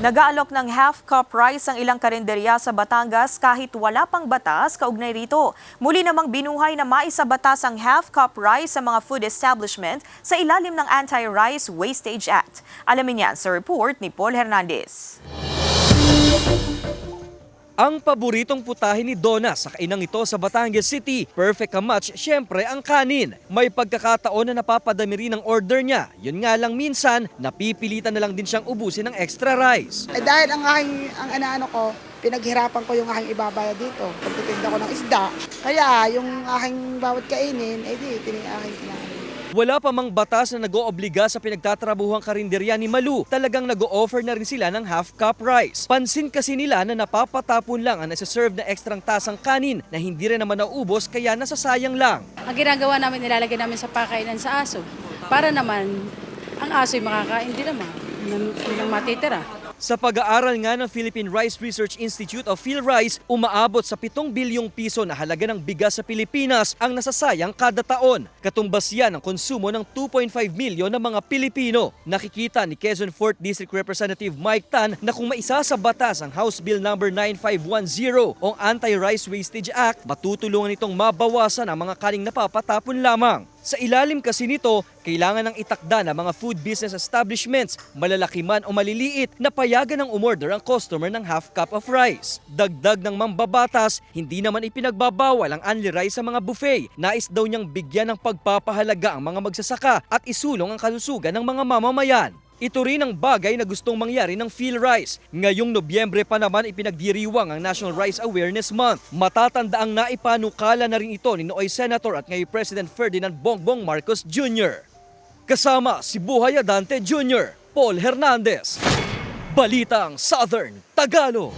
Nag-aalok ng half-cup rice ang ilang karinderya sa Batangas kahit wala pang batas kaugnay rito. Muli namang binuhay na maisabatas ang half-cup rice sa mga food establishment sa ilalim ng Anti-Rice Wastage Act. Alamin yan sa report ni Paul Hernandez. Ang paboritong putahe ni Donna sa kainang ito sa Batangas City, perfect ka match siyempre ang kanin. May pagkakataon na napapadami rin ang order niya. Yun nga lang minsan, napipilitan na lang din siyang ubusin ng extra rice. Dahil ang inaano ko, pinaghirapan ko yung aking ibabayad dito. Pagtitinda ko ng isda. Kaya yung aking bawat kainin, di aking kinain. Wala pa mang batas na nag-oobliga sa pinagtatrabuhang karinderya ni Malu. Talagang nag-o-offer na rin sila ng half-cup rice. Pansin kasi nila na napapatapon lang ang nasa-serve na ekstrang tasang kanin na hindi rin naman naubos kaya nasasayang lang. Ang ginagawa namin, nilalagay namin sa pakainan sa aso. Para naman, ang aso ay makakain din naman ng matitira. Sa pag-aaral nga ng Philippine Rice Research Institute of PhilRice, umaabot sa 7 bilyong piso na halaga ng bigas sa Pilipinas ang nasasayang kada taon. Katumbas yan ang konsumo ng 2.5 milyon ng mga Pilipino. Nakikita ni Quezon 4th District Representative Mike Tan na kung maisa sa batas ang House Bill No. 9510 o Anti-Rice Wastage Act, matutulungan itong mabawasan ang mga kaning napapatapon lamang. Sa ilalim kasi nito, kailangan ng itakda ng mga food business establishments, malalaki man o maliliit, na payagan ng umorder ang customer ng half cup of rice. Dagdag ng mambabatas, hindi naman ipinagbabawal ang unli rice sa mga buffet. Nais daw niyang bigyan ng pagpapahalaga ang mga magsasaka at isulong ang kalusugan ng mga mamamayan. Ito rin ang bagay na gustong mangyari ng PhilRice. Ngayong Nobyembre pa naman ipinagdiriwang ang National Rice Awareness Month. Matatandaang naipanukala na rin ito ni Nooy Senator at ngayon President Ferdinand Bongbong Marcos Jr. Kasama si Buhay Adante Jr., Paul Hernandez. Balitang Southern Tagalog.